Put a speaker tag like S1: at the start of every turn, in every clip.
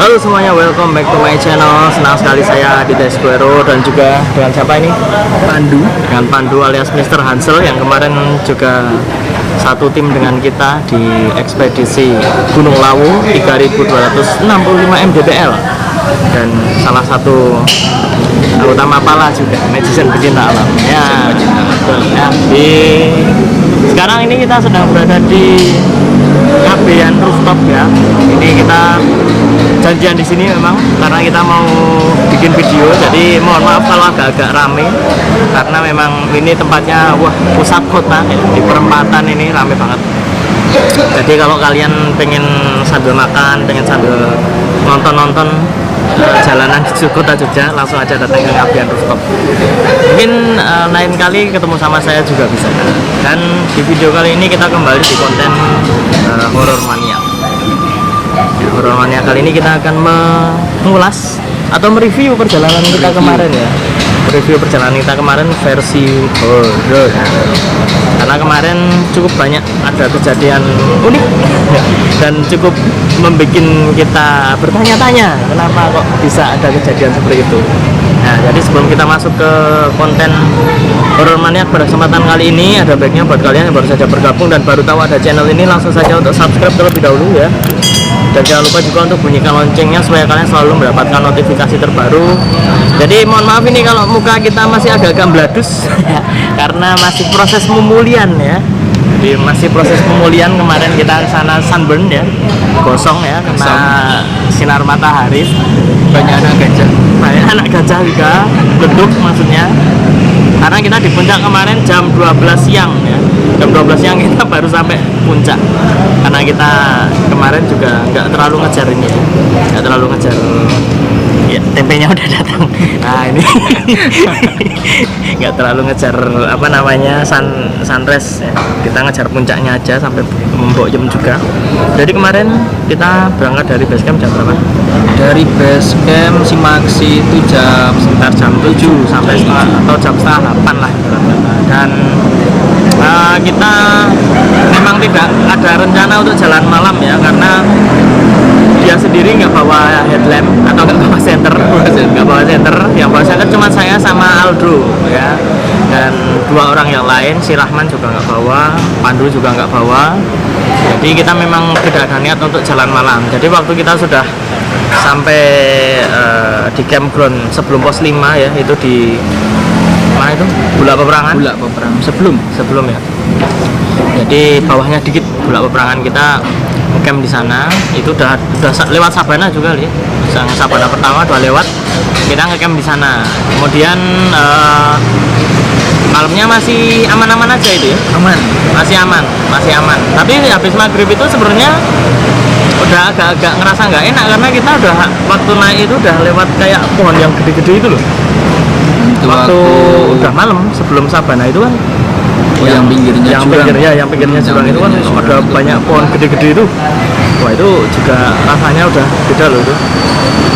S1: Halo semuanya, welcome back to my channel. Senang sekali saya di Desquero dan juga dengan siapa ini? Pandu. Dengan Pandu alias Mr. Hansel yang kemarin juga satu tim dengan kita di ekspedisi Gunung Lawu 3265 mdpl dan salah satu anggota Mapala juga, magician pecinta alam. Ya, betul ya. Sekarang ini kita sedang berada di Kabehan Rooftop ya. Ini kita janjian di sini memang karena kita mau bikin video. Jadi mohon maaf kalau agak-agak rame karena memang ini tempatnya pusat kota ya. Di perempatan ini rame banget. Jadi kalau kalian pengen sambil makan, pengen sambil nonton-nonton jalanan di kota Jogja, langsung aja datang ke Kabehan Rooftop. Mungkin lain kali ketemu sama saya juga bisa. Dan di video kali ini kita kembali di konten horror mania. Horror mania kali ini kita akan mengulas atau mereview perjalanan kita kemarin ya. Review perjalanan kita kemarin versi horror. Karena kemarin cukup banyak ada kejadian unik dan cukup membuat kita bertanya-tanya kenapa kok bisa ada kejadian seperti itu. Nah, jadi sebelum kita masuk ke konten horror mania pada kesempatan kali ini, ada baiknya buat kalian yang baru saja bergabung dan baru tahu ada channel ini, langsung saja untuk subscribe terlebih dahulu ya. Dan jangan lupa juga untuk bunyikan loncengnya supaya kalian selalu mendapatkan notifikasi terbaru. Jadi mohon maaf ini kalau muka kita masih agak-agak bladus karena masih proses pemulihan ya. Jadi masih proses pemulihan, kemarin kita sana sunburn ya, gosong ya kena sinar matahari. Banyak anak gajah juga leduk maksudnya. Karena kita di puncak kemarin jam 12 siang ya. Jam 12 siang kita baru sampai puncak. Karena kita kemarin juga nggak terlalu ngejar ini ya. Nggak terlalu ngejar ya, tempenya udah datang. Nah ini nggak terlalu ngejar apa namanya sunrise ya. Kita ngejar puncaknya aja sampai Mbok Yem juga. Jadi kemarin kita berangkat dari base camp jam berapa?
S2: Dari base camp Simaksi itu
S1: sekitar jam 7 sampai atau jam setengah 8 lah. Dan kita memang tidak ada rencana untuk jalan malam ya, karena dia sendiri nggak bawa headlamp atau nggak bawa senter, yang bawa senter cuma saya sama Aldo ya, dan dua orang yang lain, si Rahman juga nggak bawa, Pandu juga nggak bawa. Jadi kita memang tidak ada niat untuk jalan malam. Jadi waktu kita sudah sampai di campground sebelum pos 5 ya, itu di mana itu? Bulak Peperangan. Sebelum ya. Jadi bawahnya dikit Bulak Peperangan, kita camp di sana. Itu udah lewat Sabana juga nih. Sabana pertama udah lewat. Kita ngecamp di sana. Kemudian malamnya masih aman-aman aja itu ya. Masih aman. Tapi habis maghrib itu sebenarnya udah agak-agak ngerasa nggak enak karena kita udah waktu naik itu udah lewat kayak pohon yang gede-gede itu loh. Waktu udah malam sebelum Sabana itu kan
S2: yang pinggirnya
S1: jurang itu kan ada banyak pohon gede-gede itu. Wah itu juga rasanya udah beda loh itu.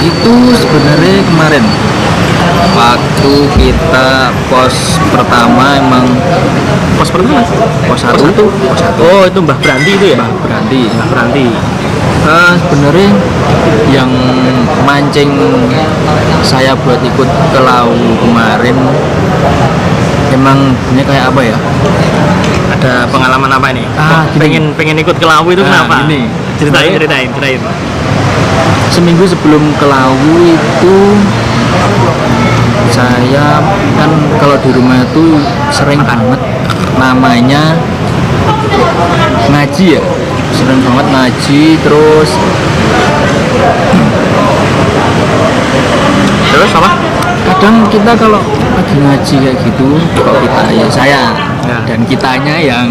S2: Itu sebenarnya kemarin waktu kita pos pertama emang
S1: Pos 1. Oh itu Mbah Branti itu ya? Mbah Branti.
S2: Sebenarnya yang mancing saya buat ikut ke Lawu kemarin emang ini kayak apa ya?
S1: Ada pengalaman apa ini? Pengen ikut ke Lawu itu kenapa?
S2: Gini,
S1: ceritain.
S2: Seminggu sebelum ke Lawu itu saya kan kalau di rumah itu sering banget namanya ngaji ya, sering banget ngaji. Terus
S1: apa?
S2: Kadang kita kalau lagi ngaji kayak gitu, kok kita ya saya
S1: ya.
S2: Dan kitanya yang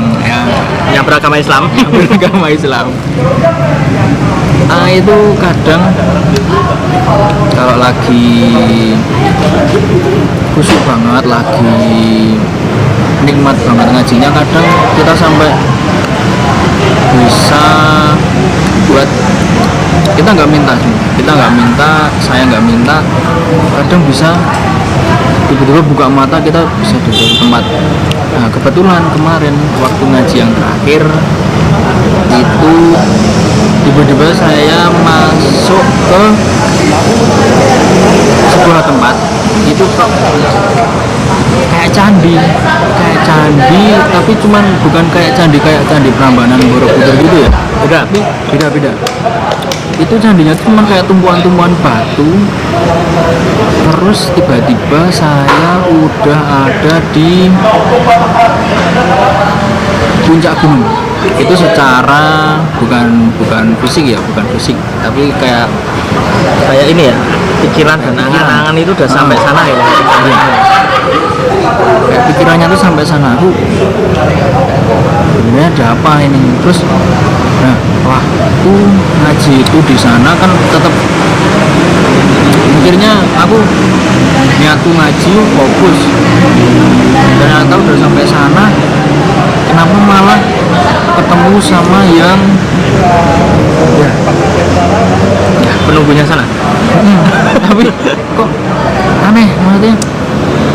S1: beragama Islam.
S2: Itu kadang kalau lagi khusyuk banget, lagi nikmat banget ngajinya, kadang kita sampai bisa buat kita nggak minta, saya nggak minta, kadang bisa tiba-tiba buka mata kita bisa duduk tempat. Nah kebetulan kemarin waktu ngaji yang terakhir itu tiba-tiba saya masuk ke sebuah tempat itu kok kayak candi tapi cuman bukan kayak candi Prambanan Borobudur gitu ya, tapi beda itu candinya cuma kayak tumpuan-tumpuan batu. Terus tiba-tiba saya udah ada di puncak gunung itu secara bukan fisik tapi kayak
S1: ini ya, pikiran dan angan-angan itu udah sampai sana ya.
S2: Kayak pikirannya tuh sampai sana, aku sebenarnya ada apa ini. Terus aku ngaji itu di sana kan tetap mikirnya aku niatku ngaji fokus, ternyata udah sampai sana kenapa malah ketemu sama yang
S1: penunggunya sana.
S2: Tapi kok aneh, maksudnya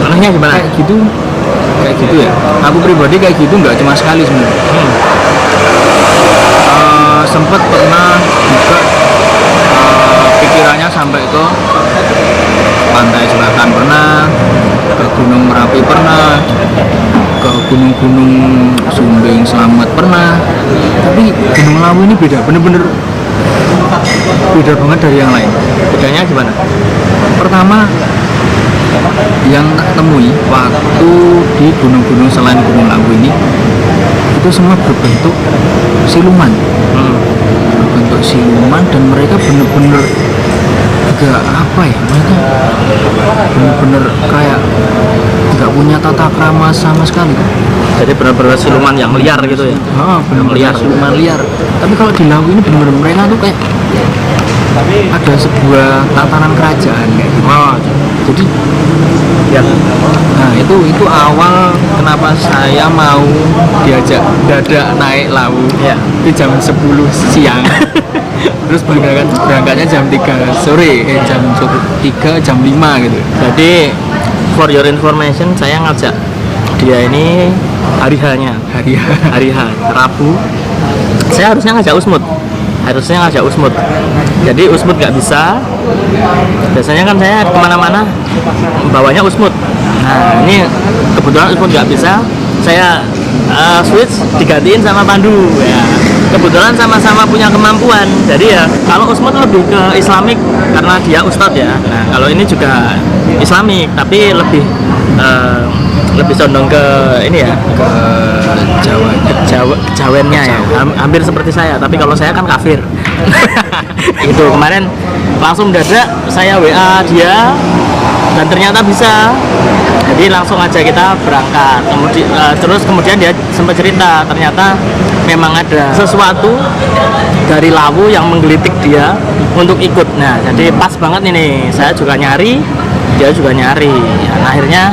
S1: Anehnya gimana?
S2: Kayak gitu ya. Aku pribadi kayak gitu nggak cuma sekali sebenarnya. Sempet pernah juga pikirannya sampai ke pantai selatan pernah, ke Gunung Merapi pernah, ke gunung-gunung Sumbing Slamet pernah. Tapi Gunung Lawu ini beda, bener-bener beda banget dari yang lain.
S1: Bedanya gimana?
S2: Pertama, yang tak temui waktu di gunung-gunung selain Gunung Lawu ini itu semua berbentuk siluman. Berbentuk siluman dan mereka bener-bener agak apa ya, mereka bener-bener kayak nggak punya tata krama sama sekali.
S1: Jadi benar-benar siluman yang liar gitu ya.
S2: Bener-bener siluman liar. Tapi kalau di Lawu ini bener-bener mereka tuh kayak ada sebuah tatanan kerajaan kayak gitu. Jadi
S1: Ya.
S2: nah itu awal kenapa saya mau diajak dadak naik Lawu
S1: Ya.
S2: itu jam 10 siang. Terus berangkatnya jam 3 sore, jam 3 jam 5 gitu.
S1: Jadi for your information, saya ngajak dia ini hari H-nya. Hari H, Rabu. Saya harusnya ngajak Usmud. Jadi Usmud nggak bisa. Biasanya kan saya kemana-mana bawanya Usmud. Nah ini kebetulan Usmud nggak bisa. Saya switch digantiin sama Pandu. Ya. Kebetulan sama-sama punya kemampuan. Jadi ya kalau Usmud lebih ke Islamik karena dia ustadz ya. Nah kalau ini juga Islamik tapi lebih condong ke ini ya, ke kejawennya ya, hampir seperti saya. Tapi kalau saya kan kafir. Itu kemarin langsung mendadak saya WA dia dan ternyata bisa. Jadi langsung aja kita berangkat. Kemudian dia sempat cerita ternyata memang ada sesuatu dari Lawu yang menggelitik dia untuk ikut. Nah jadi pas banget ini, saya juga nyari, dia juga nyari. Nah, akhirnya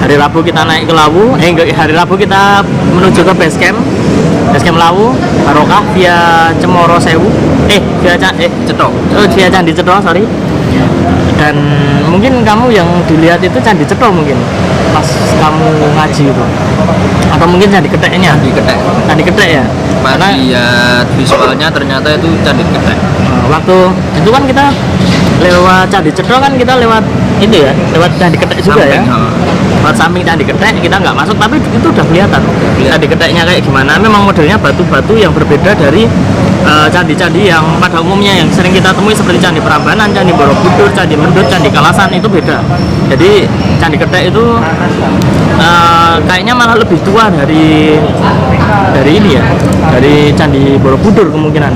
S1: hari Rabu kita naik ke Lawu. Hari Rabu kita menuju ke base camp Lawu Barokah via Cemoro Sewu. Via Candi Cetro, sorry. Dan mungkin kamu yang dilihat itu Candi Cetro mungkin pas kamu ngaji itu, atau mungkin Candi Keteknya. Candi Ketek ya.
S2: Karena lihat visualnya ternyata itu Candi Ketek.
S1: Waktu itu kan kita lewat Candi Cetro kan kita lewat itu ya, lewat Candi Ketek juga ya. Lewat samping Candi Ketek kita nggak masuk, tapi itu udah kelihatan Candi Keteknya kayak gimana. Memang modelnya batu-batu yang berbeda dari candi-candi yang pada umumnya yang sering kita temui seperti Candi Prambanan, Candi Borobudur, Candi Mendut, Candi Kalasan itu beda. Jadi Candi Ketek itu kayaknya malah lebih tua dari ini ya, dari Candi Borobudur kemungkinan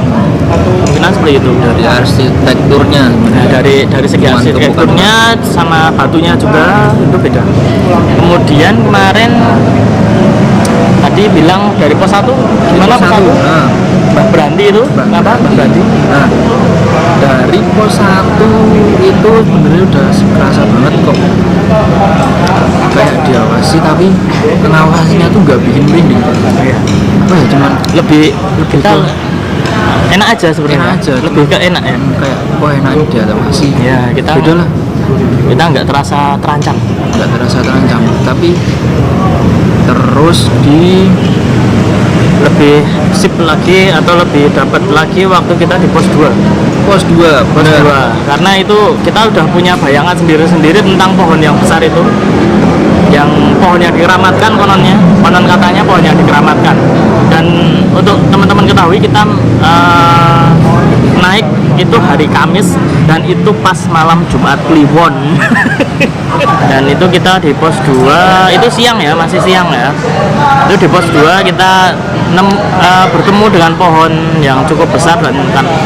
S1: seperti itu.
S2: Dari arsitekturnya,
S1: nah, dari segi arsitekturnya sama batunya juga itu beda. Kemudian kemarin tadi bilang dari pos 1 gimana pos 1? Mbak Branti itu apa? Mbak Branti.
S2: Nah, dari pos 1 itu sebenarnya udah kerasa banget kok kayak diawasi, tapi pengawasnya tuh nggak bikin merinding. Apa ya, cuman lebih
S1: kita enak aja sebenarnya.
S2: Enak aja,
S1: lebih ke enak ya.
S2: Kayak enak diawasi.
S1: Ya kita
S2: beda lah.
S1: Kita nggak terasa terancam.
S2: Tapi terus di
S1: lebih sip lagi atau lebih dapat lagi waktu kita di pos 2.
S2: Pos 2,
S1: Pos 2. Karena itu kita udah punya bayangan sendiri-sendiri tentang pohon yang besar itu. Yang pohon yang dikeramatkan konon katanya pohon yang dikeramatkan. Dan untuk teman-teman ketahui kita naik itu hari Kamis dan itu pas malam Jumat Kliwon. Dan itu kita di pos 2 itu siang ya, masih siang ya. Itu di pos 2 kita bertemu dengan pohon yang cukup besar dan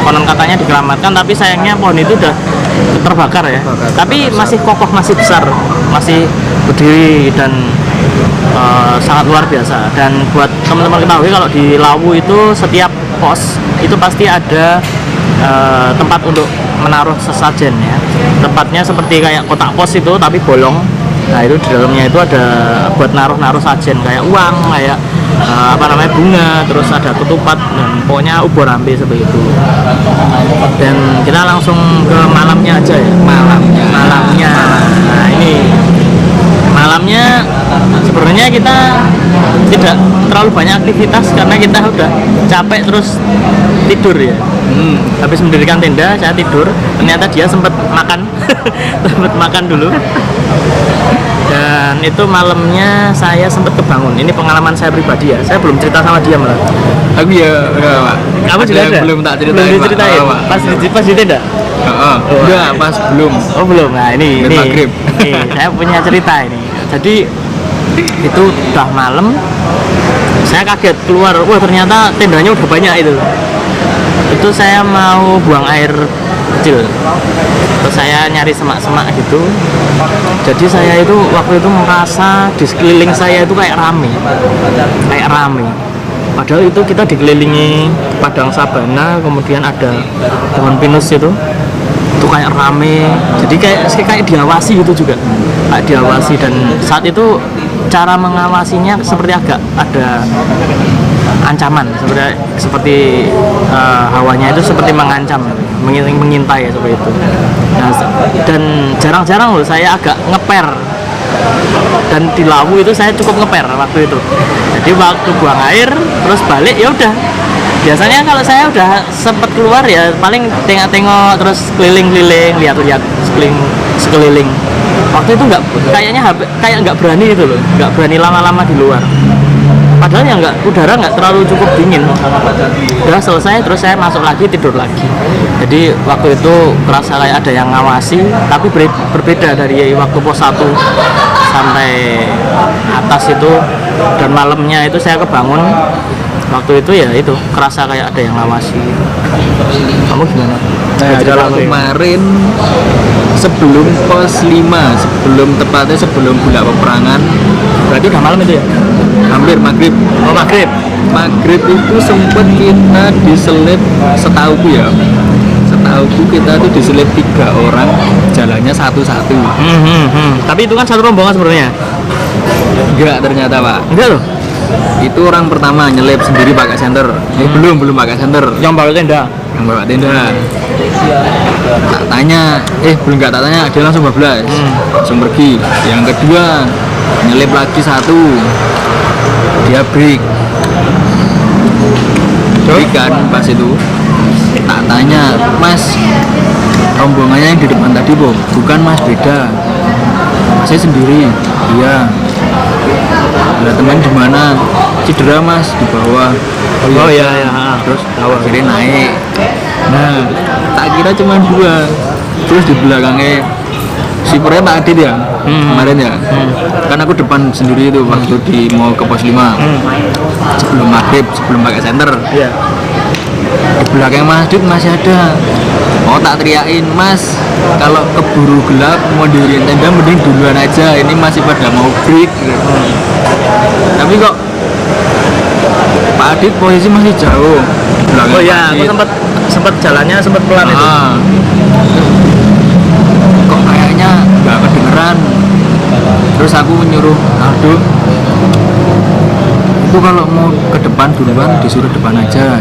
S1: konon katanya dikeramatkan, tapi sayangnya pohon itu udah terbakar ya. Tapi masih kokoh, masih besar, masih berdiri dan sangat luar biasa. Dan buat teman-teman ketahui kalau di Lawu itu setiap pos itu pasti ada tempat untuk menaruh sesajen ya. Tempatnya seperti kayak kotak pos itu tapi bolong. Nah itu di dalamnya itu ada buat naruh sajen kayak uang, kayak bunga, terus ada ketupat dan pokoknya ubur ambe seperti itu. Dan kita langsung ke malamnya aja ya. Malamnya. Nah ini malamnya sebenarnya kita tidak terlalu banyak aktivitas karena kita udah capek terus tidur ya. Habis mendirikan tenda saya tidur, ternyata dia sempat makan sempat makan dulu. Dan itu malamnya saya sempat kebangun. Ini pengalaman saya pribadi ya, saya belum cerita sama dia malah.
S2: Aku ya Pak.
S1: Kamu juga ada?
S2: Belum tak ceritain.
S1: Belum diceritain? Pas di tenda?
S2: Enggak, pas belum.
S1: Oh belum. Nah ini
S2: maghrib.
S1: Nih, saya punya cerita ini. Jadi itu udah malam, saya kaget keluar, wah ternyata tendanya udah banyak itu. Itu saya mau buang air kecil, terus saya nyari semak-semak gitu. Jadi saya itu waktu itu merasa di sekeliling saya itu kayak rame. Padahal itu kita dikelilingi padang sabana, kemudian ada pohon pinus itu kayak rame. Jadi kayak diawasi gitu juga, kayak diawasi. Dan saat itu cara mengawasinya seperti agak ada ancaman, seperti hawanya itu seperti mengancam, mengintai seperti itu. Nah, dan jarang-jarang loh saya agak ngeper, dan di Lawu itu saya cukup ngeper waktu itu. Jadi waktu buang air terus balik ya udah, biasanya kalau saya udah sempat keluar ya paling tengok-tengok terus keliling-keliling, lihat-lihat sekeliling. Waktu itu kayak nggak berani gitu loh, nggak berani lama-lama di luar. Padahal ya udara nggak terlalu cukup dingin. Udah selesai terus saya masuk lagi, tidur lagi. Jadi waktu itu kerasa kayak ada yang ngawasi, tapi berbeda dari waktu pos 1 sampai atas itu. Dan malamnya itu saya kebangun, waktu itu ya itu kerasa kayak ada yang ngawasi. Kamu gimana?
S2: Nah, kalau kemarin sebelum pos 5, sebelum bulan peperangan,
S1: Berarti udah malam itu ya?
S2: hampir maghrib.
S1: Oh maghrib.
S2: Maghrib itu sempat kita diselip, setauku kita tuh diselip 3 orang, jalannya satu-satu.
S1: Tapi itu kan satu rombongan sebenarnya.
S2: Enggak ternyata Pak.
S1: Enggak loh.
S2: Itu orang pertama nyelip sendiri pakai senter. Belum pakai senter.
S1: Yang bawa tenda.
S2: Yang bawa tenda. Tak tanya, belum tak tanya, dia langsung bablas. Langsung pergi. Yang kedua nyelip lagi satu. Dia break kan pas itu. Tak tanya, Mas, rombongannya yang di depan tadi bukan Mas, beda. Saya sendiri. Iya. Ada teman di mana? Cedera Mas, di bawah.
S1: Oh iya.
S2: Terus akhirnya naik. Nah, tak kira cuma 2. Terus di belakangnya si Purnya Pak Adit ya, kemarin ya. Kan aku depan sendiri itu waktu mau ke pos 5. Sebelum maghrib, sebelum pakai senter.
S1: Iya.
S2: Di belakang Mas Adit masih ada. Oh tak teriakin, Mas, kalau keburu gelap mau diriin tenda mending duluan aja, ini masih pada mau break. Tapi kok Pak Adit posisi masih jauh.
S1: Oh iya, aku sempat jalannya sempat pelan itu.
S2: Kok kayaknya nggak kedengeran. Terus aku nyuruh Aldo, itu kalau mau ke depan duluan disuruh depan aja.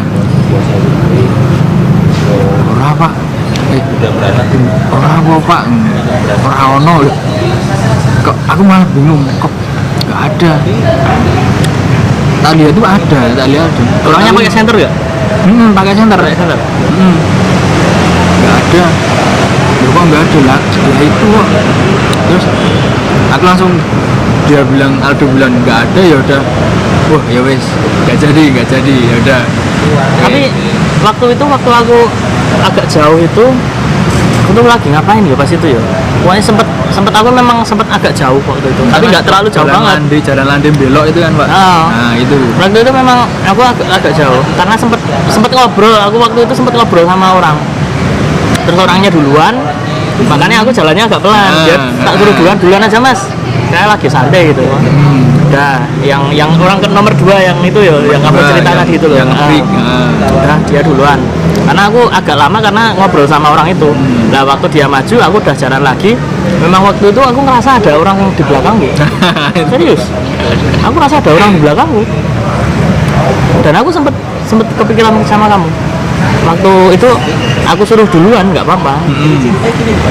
S2: Ora Pak. Ora apa Pak. Ora ono lho. Kok aku malah bingung, kok nggak ada. tak lihat tuh ada, tak lihat ada.
S1: Orangnya pakai senter nggak?
S2: Pakai senter.
S1: Pakai senter.
S2: Nggak ada. Loh, kok nggak ada lah? Lah itu kok. Terus aku langsung Aldo bilang nggak ada, ya udah. Wah ya wes, nggak jadi ya udah.
S1: Tapi waktu aku agak jauh itu, aku tuh lagi ngapain ya pas itu ya? Pokoknya sempet aku memang agak jauh waktu itu, tapi nggak terlalu jauh banget.
S2: Jalan Landem belok itu kan Pak.
S1: Oh.
S2: Nah itu.
S1: Waktu itu memang aku agak jauh, karena sempet ngobrol. Aku waktu itu sempet ngobrol sama orang. Terus orangnya duluan, makanya aku jalannya agak pelan. Dia tak suruh duluan aja mas. Saya lagi santai gitu. Udah, yang orang ke nomor 2 yang itu ya, yang kamu cerita tadi itu loh.
S2: Yang nge-break.
S1: Udah, dia duluan. Karena aku agak lama karena ngobrol sama orang itu. Nah, waktu dia maju, aku udah jalan lagi. Memang waktu itu aku ngerasa ada orang di belakangku. Serius. Aku ngerasa ada orang di belakangku. Dan aku sempet kepikiran sama kamu. Waktu itu aku suruh duluan nggak apa-apa.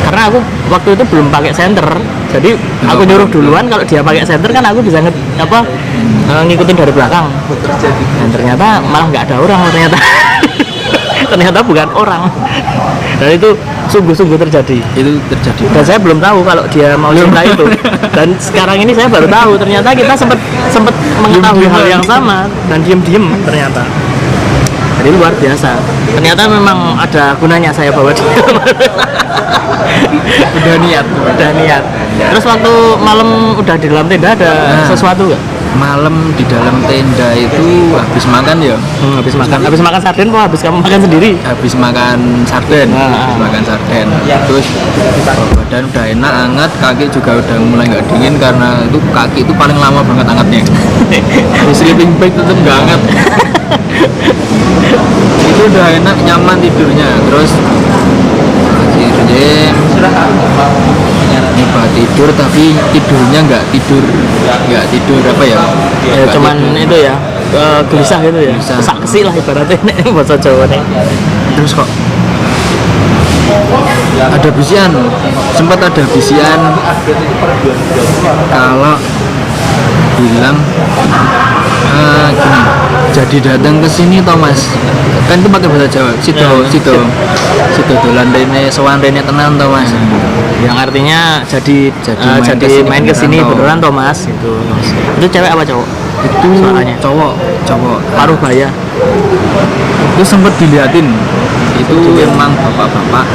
S1: Karena aku waktu itu belum pakai senter. Jadi aku nyuruh duluan, kalau dia pakai senter kan aku bisa ngikutin dari belakang. Dan ternyata malah nggak ada orang ternyata. Ternyata bukan orang. Dan itu sungguh-sungguh terjadi.
S2: Itu terjadi.
S1: Dan saya belum tahu kalau dia mau cerita itu. Dan sekarang ini saya baru tahu ternyata kita sempat mengetahui hal yang sama dan diem ternyata. Jadi luar biasa. Ternyata memang ada gunanya saya bawa dia.
S2: Udah niat.
S1: Terus waktu malam udah di dalam tenda ada sesuatu nggak?
S2: Malam di dalam tenda itu habis makan ya.
S1: Habis makan sarden kok habis kamu makan sendiri?
S2: Habis makan sarden. Terus badan udah enak, hangat, kaki juga udah mulai nggak dingin karena itu kaki itu paling lama banget hangatnya. Di sleeping bag tetap nggak hangat. Itu udah enak, nyaman tidurnya. Terus nyoba tidur tapi tidurnya nggak tidur apa ya?
S1: Cuman tidur. Itu ya gelisah gitu ya. Kesak kesik lah ibaratnya bahasa Jawa nih.
S2: Terus kok ada bisian, sempat ada bisian kalau bilang gini, jadi datang ke sini Thomas, kan itu pakai bahasa Jawa, sido dolan rene sowan rene tenan Thomas,
S1: yang artinya jadi main ke sini beneran Thomas itu cewek apa cowok?
S2: Itu suaranya cowok
S1: paruh baya.
S2: Itu sempat diliatin, itu memang bapak-bapak,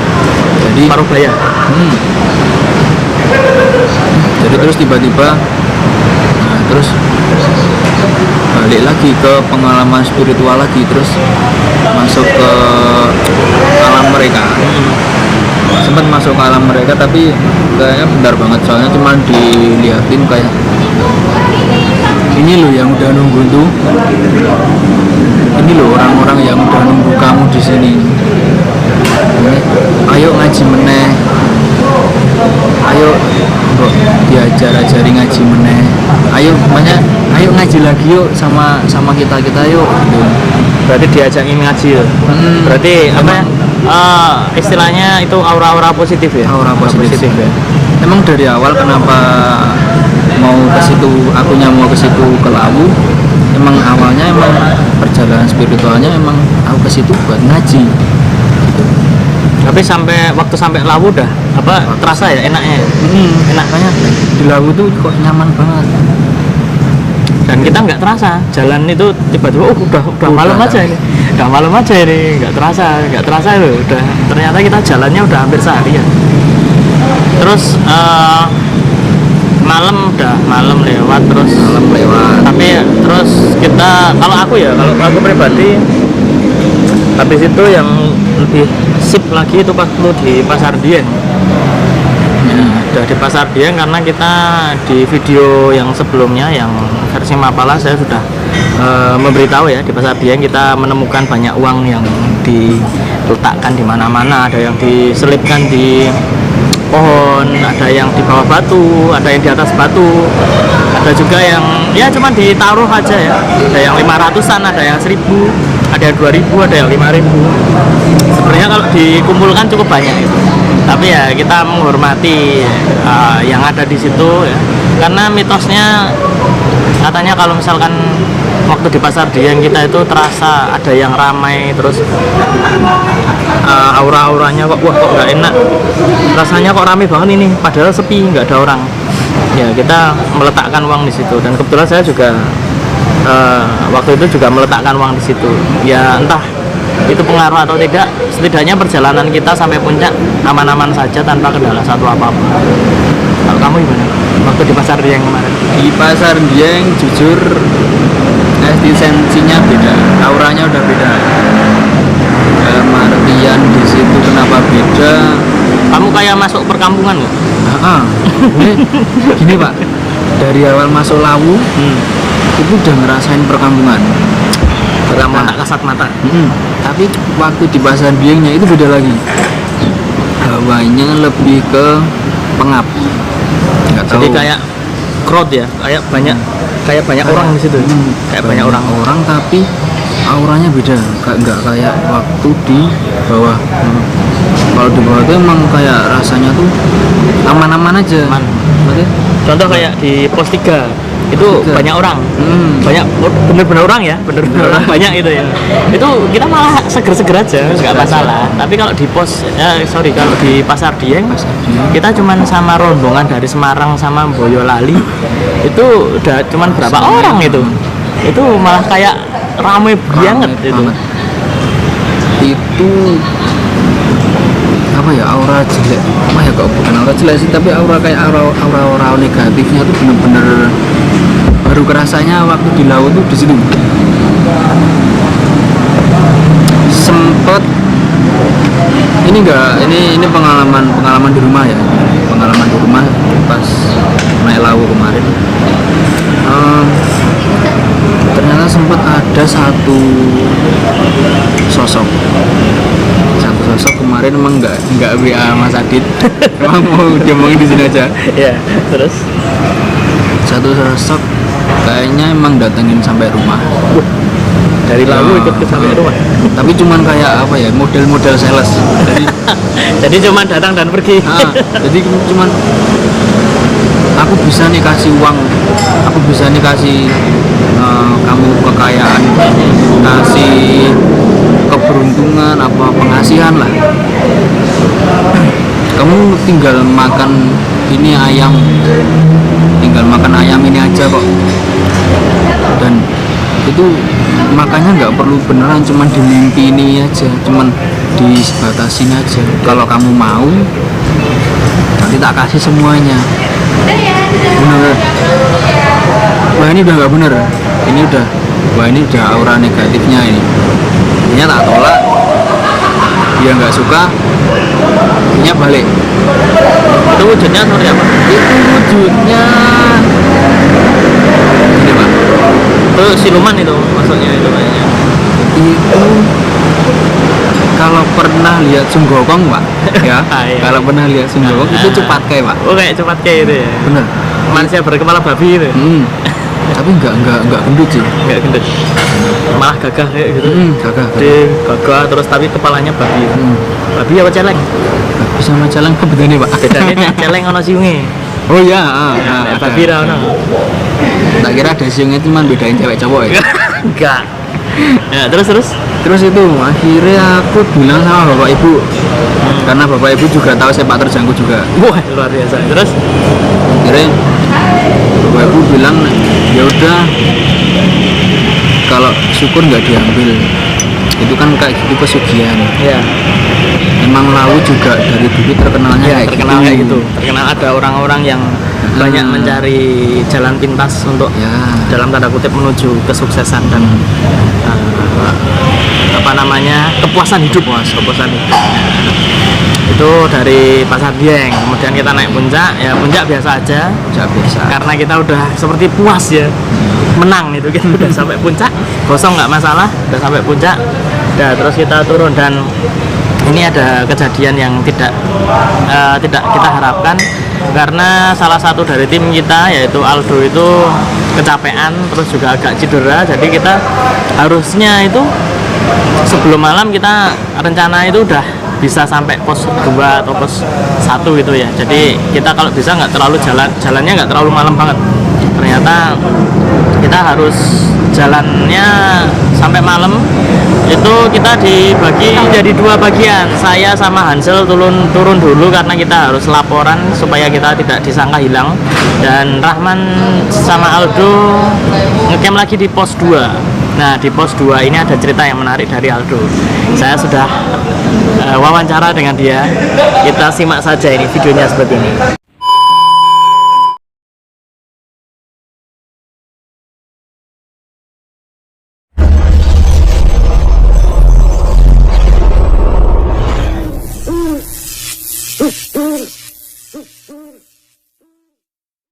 S2: jadi
S1: paruh baya.
S2: Jadi terus tiba-tiba terus balik lagi ke pengalaman spiritual lagi, terus masuk ke alam mereka. Sempat masuk ke alam mereka tapi kayaknya bentar banget, soalnya cuma dilihatin kayak ini loh yang udah nunggu tuh, ini loh orang-orang yang udah nunggu kamu di sini. Ayo ngaji meneh, ayo diajari ngaji meneh, ayo ngaji lagi yuk sama kita yuk gitu.
S1: Berarti diajakin ngaji ya. Berarti apa ya? Istilahnya itu aura-aura positif ya.
S2: Aura positif ya. Emang dari awal kenapa mau ke situ, akunya mau ke situ ke Lawu, emang awalnya emang perjalanan spiritualnya emang aku ke situ buat ngaji gitu.
S1: Tapi waktu sampai Lawu udah terasa ya enaknya.
S2: Enak banget. Di Lawu tuh kok nyaman banget.
S1: Dan kita nggak terasa jalan itu tiba-tiba udah malam aja ini. Udah malam aja ini, nggak terasa loh. Udah ternyata kita jalannya udah hampir seharian. Terus malam lewat. Tapi terus kita, kalau aku pribadi habis itu yang lebih sip lagi itu waktu di Pasar Dieng. Udah di Pasar Dieng karena kita di video yang sebelumnya yang versi Mapala saya sudah memberitahu ya, di Pasar Dieng kita menemukan banyak uang yang diletakkan di mana-mana, ada yang diselipkan di pohon, ada yang di bawah batu, ada yang di atas batu, ada juga yang ya cuma ditaruh aja ya, ada yang 500-an, ada yang 1000, ada yang 2000, ada yang 5000. Sebenarnya kalau dikumpulkan cukup banyak itu, tapi ya kita menghormati yang ada di situ ya, karena mitosnya katanya kalau misalkan waktu di Pasar Dieng kita itu terasa ada yang ramai, terus aura-auranya kok wah kok nggak enak, rasanya kok ramai banget ini, padahal sepi nggak ada orang. Ya kita meletakkan uang di situ, dan kebetulan saya juga waktu itu juga meletakkan uang di situ. Ya entah itu pengaruh atau tidak, setidaknya perjalanan kita sampai puncak aman-aman saja tanpa kendala satu apapun. Kalau kamu gimana waktu di Pasar Dieng kemarin?
S2: Di Pasar Dieng jujur esensinya beda, auranya udah beda. Artian di situ kenapa beda?
S1: Kamu kayak masuk perkampungan loh.
S2: Gini Pak, dari awal masuk Lawu itu udah ngerasain perkampungan.
S1: Perkampungan tak kasat mata.
S2: Tapi waktu di Pasar Diengnya itu beda lagi. Hawanya lebih ke pengap. Nggak
S1: Jadi
S2: tahu.
S1: kayak crowd ya, kayak banyak orang di situ. Kayak banyak orang.
S2: Tapi auranya beda, nggak kayak waktu di bawah. Kalau di bawah itu emang kayak rasanya tuh aman-aman aja.
S1: Aman.
S2: Oke.
S1: Contoh kayak di pos 3 itu banyak orang, banyak bener-bener orang ya, bener-bener orang banyak itu ya. Itu kita malah seger-seger aja, nggak masalah. Tapi kalau di kalau di Pasar Dieng, kita cuman sama rombongan dari Semarang sama Boyolali, itu udah cuman berapa orang itu malah kayak ramai banget itu.
S2: Itu apa ya, aura jelek, ya kok bukan aura jelek sih, tapi aura kayak aura negatifnya tuh bener-bener baru kerasanya waktu di laut tuh di situ. Sempet ini pengalaman di rumah ya, pengalaman di rumah pas naik Lawu kemarin. Ternyata sempat ada satu sosok kemarin, emang nggak WA Mas Adit, emang mau diomongin di sini aja.
S1: Ya, terus
S2: Satu sosok kayaknya emang datengin sampai rumah.
S1: dari Lawu ikut ke sampai rumah.
S2: Tapi cuman kayak apa ya, model sales.
S1: Jadi cuman datang dan pergi.
S2: Jadi cuman aku bisa nih kasih uang, aku bisa nih kasih kamu kekayaan, kasih keberuntungan, apa pengasihan lah. Kamu tinggal makan ini ayam, ini aja kok. Dan itu makanya nggak perlu beneran, cuman di mimpi ini aja, cuman dibatasin aja. Kalau kamu mau, nanti tak kasih semuanya. Bener. Wah ini udah nggak bener. Ini udah aura negatifnya ini. Ini tak tolak. Dia nggak suka. Ini balik.
S1: Itu wujudnya seperti apa?
S2: Itu wujudnya. Ini Pak.
S1: Itu siluman itu maksudnya itu kayaknya.
S2: Itu kalau pernah lihat Sunggokong Pak, ya.
S1: Iya.
S2: Kalau pernah lihat Sunggokong itu cepat kayak Pak.
S1: Oh kayak cepat kayak itu ya.
S2: Bener.
S1: Manusia berkepala babi itu.
S2: Tapi nggak gendut sih.
S1: Nggak gendut. Malah gagah kayak gitu.
S2: Gagah.
S1: Gagah terus tapi kepalanya babi. Babi apa celeng?
S2: Babi sama celeng kebetulan Pak.
S1: Bedanya celeng ono siunge.
S2: Oh iya,
S1: Babi ra ono.
S2: Tak kira ada siungnya cuma bedain cewek cowok ya.
S1: Enggak. Ya, terus
S2: itu akhirnya aku bilang sama bapak ibu, karena bapak ibu juga tahu sepak terjangku juga.
S1: Wah luar biasa. Terus
S2: akhirnya bapak ibu bilang ya udah, kalau syukur nggak diambil, itu kan kayak gitu pesugihan.
S1: ya
S2: Emang Lawu juga dari dulu terkenalnya
S1: kayak gitu. Terkenal ada orang-orang yang banyak mencari jalan pintas untuk dalam tanda kutip menuju kesuksesan dan kepuasan hidup. Itu dari Pasar Dieng, kemudian kita naik puncak. Ya puncak biasa aja, karena kita udah seperti puas ya, menang itu, kita udah sampai puncak, kosong nggak masalah, udah sampai puncak. Ya terus kita turun, dan ini ada kejadian yang tidak kita harapkan, karena salah satu dari tim kita yaitu Aldo itu kecapean, terus juga agak cedera. Jadi kita harusnya itu sebelum malam kita rencana itu udah bisa sampai pos 2 atau pos 1 gitu ya. Jadi kita kalau bisa nggak terlalu jalannya nggak terlalu malam banget. Ternyata kita harus jalannya sampai malam. Itu kita dibagi jadi 2 bagian. Saya sama Hansel turun dulu karena kita harus laporan supaya kita tidak disangka hilang. Dan Rahman sama Aldo ngecamp lagi di pos 2. Nah, di pos 2 ini ada cerita yang menarik dari Aldo. Saya sudah wawancara dengan dia. Kita simak saja ini videonya seperti ini.